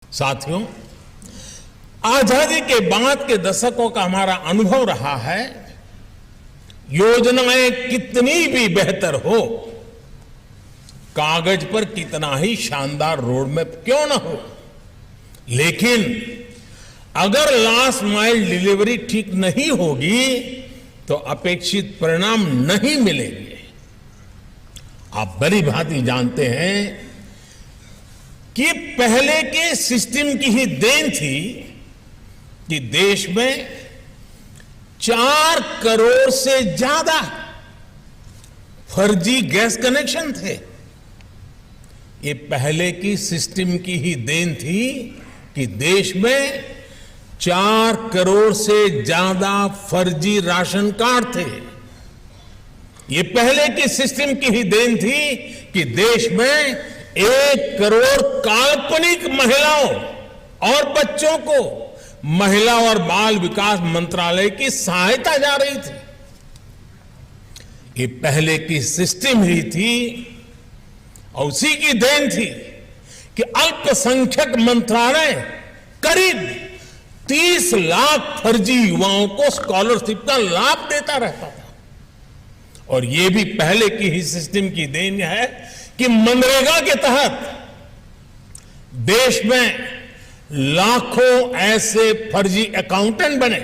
साथियों, आजादी के बाद के दशकों का हमारा अनुभव रहा है, योजनाएं कितनी भी बेहतर हो, कागज पर कितना ही शानदार रोड मैप क्यों ना हो, लेकिन अगर लास्ट माइल डिलीवरी ठीक नहीं होगी तो अपेक्षित परिणाम नहीं मिलेंगे। आप भली भांति जानते हैं कि पहले के सिस्टम की ही देन थी कि देश में 4 करोड़ से ज्यादा फर्जी गैस कनेक्शन थे। ये पहले की सिस्टम की ही देन थी कि देश में 4 करोड़ से ज्यादा फर्जी राशन कार्ड थे। ये पहले की सिस्टम की ही देन थी कि देश में 1 करोड़ काल्पनिक महिलाओं और बच्चों को महिला और बाल विकास मंत्रालय की सहायता जा रही थी। ये पहले की सिस्टम ही थी और उसी की देन थी कि अल्पसंख्यक मंत्रालय करीब 30 लाख फर्जी युवाओं को स्कॉलरशिप का लाभ देता रहता था। और ये भी पहले की ही सिस्टम की देन है कि मनरेगा के तहत देश में लाखों ऐसे फर्जी अकाउंटेंट बने,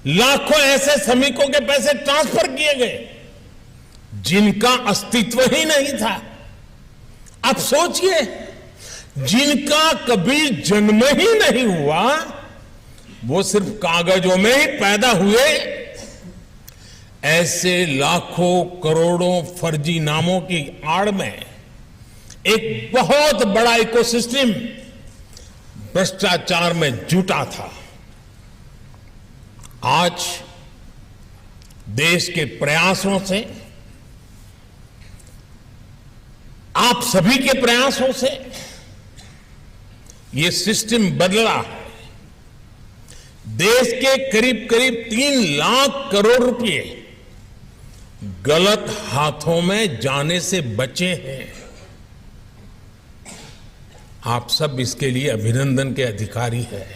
लाखों ऐसे श्रमिकों के पैसे ट्रांसफर किए गए जिनका अस्तित्व ही नहीं था। आप सोचिए, जिनका कभी जन्म ही नहीं हुआ, वो सिर्फ कागजों में ही पैदा हुए, ऐसे लाखों करोड़ों फर्जी नामों की आड़ में एक बहुत बड़ा इकोसिस्टम भ्रष्टाचार में जुटा था। आज देश के प्रयासों से, आप सभी के प्रयासों से ये सिस्टम बदला है। देश के करीब करीब 3 लाख करोड़ रुपए गलत हाथों में जाने से बचे हैं। आप सब इसके लिए अभिनंदन के अधिकारी हैं।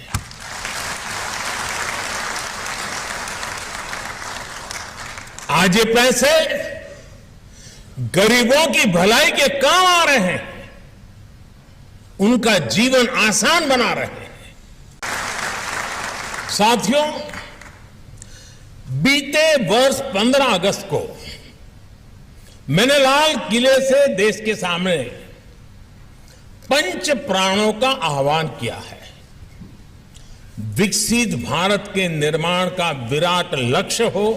आज ये पैसे गरीबों की भलाई के काम आ रहे हैं, उनका जीवन आसान बना रहे हैं। साथियों, बीते वर्ष 15 अगस्त को मैंने लाल किले से देश के सामने पंच प्राणों का आह्वान किया है। विकसित भारत के निर्माण का विराट लक्ष्य हो,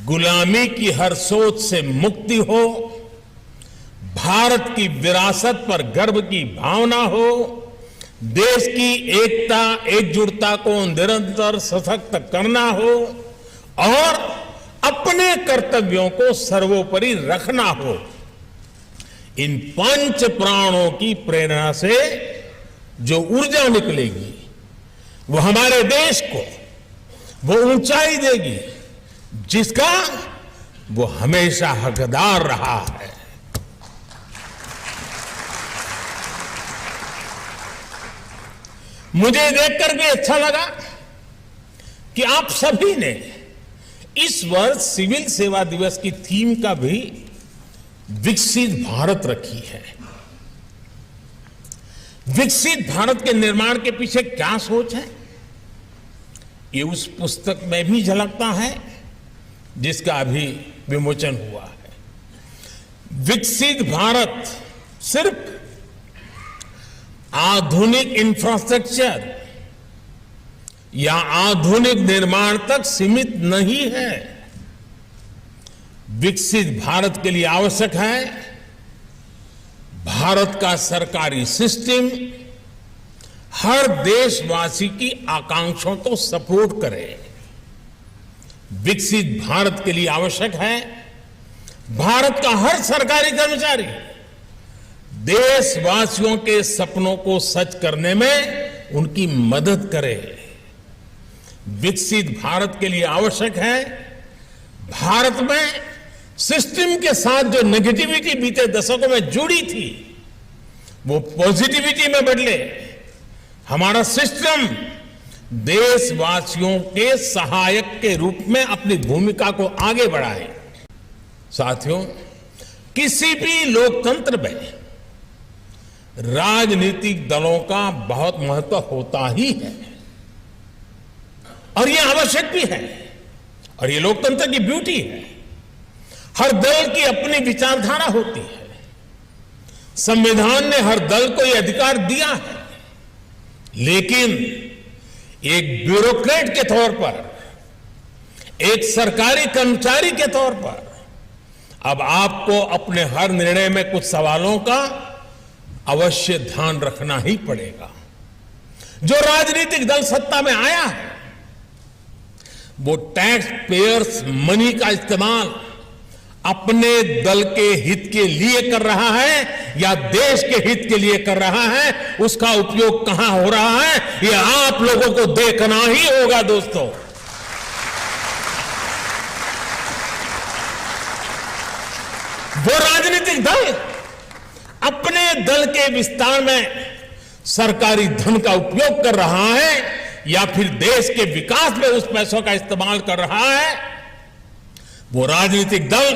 गुलामी की हर सोच से मुक्ति हो, भारत की विरासत पर गर्व की भावना हो, देश की एकता एकजुटता को निरंतर सशक्त करना हो और अपने कर्तव्यों को सर्वोपरि रखना हो। इन पंच प्राणों की प्रेरणा से जो ऊर्जा निकलेगी वो हमारे देश को वो ऊंचाई देगी जिसका वो हमेशा हकदार रहा है। मुझे देखकर भी अच्छा लगा कि आप सभी ने इस वर्ष सिविल सेवा दिवस की थीम का भी विकसित भारत रखी है। विकसित भारत के निर्माण के पीछे क्या सोच है, ये उस पुस्तक में भी झलकता है जिसका अभी विमोचन हुआ है। विकसित भारत सिर्फ आधुनिक इंफ्रास्ट्रक्चर या आधुनिक निर्माण तक सीमित नहीं है। विकसित भारत के लिए आवश्यक है भारत का सरकारी सिस्टम हर देशवासी की आकांक्षाओं को सपोर्ट करे। विकसित भारत के लिए आवश्यक है भारत का हर सरकारी कर्मचारी देशवासियों के सपनों को सच करने में उनकी मदद करे। विकसित भारत के लिए आवश्यक है भारत में सिस्टम के साथ जो नेगेटिविटी बीते दशकों में जुड़ी थी वो पॉजिटिविटी में बदले, हमारा सिस्टम देशवासियों के सहायक के रूप में अपनी भूमिका को आगे बढ़ाए। साथियों, किसी भी लोकतंत्र में राजनीतिक दलों का बहुत महत्व होता ही है और ये आवश्यक भी है और ये लोकतंत्र की ब्यूटी है। हर दल की अपनी विचारधारा होती है। संविधान ने हर दल को यह अधिकार दिया है, लेकिन एक ब्यूरोक्रेट के तौर पर, एक सरकारी कर्मचारी के तौर पर अब आपको अपने हर निर्णय में कुछ सवालों का अवश्य ध्यान रखना ही पड़ेगा। जो राजनीतिक दल सत्ता में आया है वो टैक्स पेयर्स मनी का इस्तेमाल अपने दल के हित के लिए कर रहा है या देश के हित के लिए कर रहा है, उसका उपयोग कहां हो रहा है ये आप लोगों को देखना ही होगा। दोस्तों, वो राजनीतिक दल अपने दल के विस्तार में सरकारी धन का उपयोग कर रहा है या फिर देश के विकास में उस पैसों का इस्तेमाल कर रहा है, वो राजनीतिक दल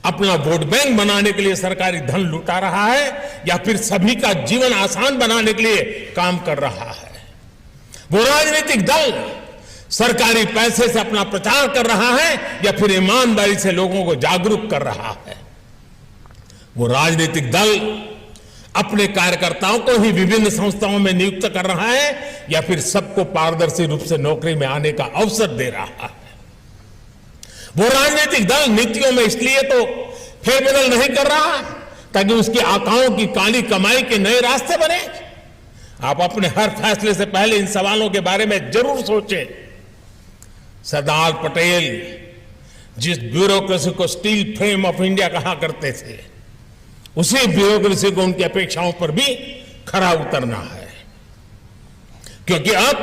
अपना वोट बैंक बनाने के लिए सरकारी धन लुटा रहा है या फिर सभी का जीवन आसान बनाने के लिए काम कर रहा है, वो राजनीतिक दल सरकारी पैसे से अपना प्रचार कर रहा है या फिर ईमानदारी से लोगों को जागरूक कर रहा है, वो राजनीतिक दल अपने कार्यकर्ताओं को ही विभिन्न संस्थाओं में नियुक्त कर रहा है या फिर सबको पारदर्शी रूप से नौकरी में आने का अवसर दे रहा है, वो राजनीतिक दल नीतियों में इसलिए तो फेरबदल नहीं कर रहा ताकि उसकी आकाओं की काली कमाई के नए रास्ते बने। आप अपने हर फैसले से पहले इन सवालों के बारे में जरूर सोचें। सरदार पटेल जिस ब्यूरोक्रेसी को स्टील फ्रेम ऑफ इंडिया कहा करते थे, उसी ब्यूरोक्रेसी को उनकी अपेक्षाओं पर भी खरा उतरना है, क्योंकि अब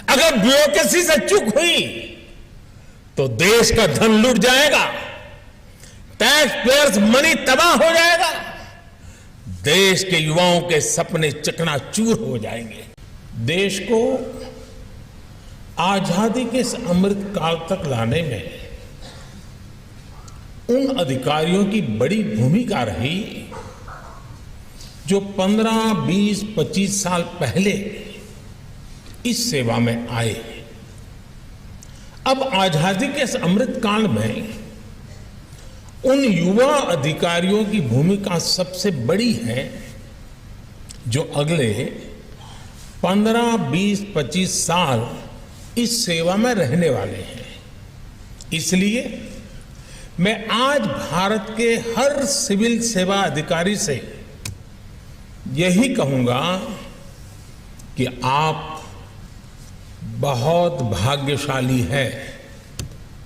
अगर ब्यूरोक्रेसी से चूक हुई तो देश का धन लूट जाएगा, टैक्स पेयर्स मनी तबाह हो जाएगा, देश के युवाओं के सपने चकनाचूर हो जाएंगे। देश को आजादी के इस अमृत काल तक लाने में उन अधिकारियों की बड़ी भूमिका रही जो 15, 20, 25 साल पहले इस सेवा में आए। अब आजादी के इस अमृत काल में उन युवा अधिकारियों की भूमिका सबसे बड़ी है जो अगले 15, 20, 25 साल इस सेवा में रहने वाले हैं। इसलिए मैं आज भारत के हर सिविल सेवा अधिकारी से यही कहूंगा कि आप बहुत भाग्यशाली हैं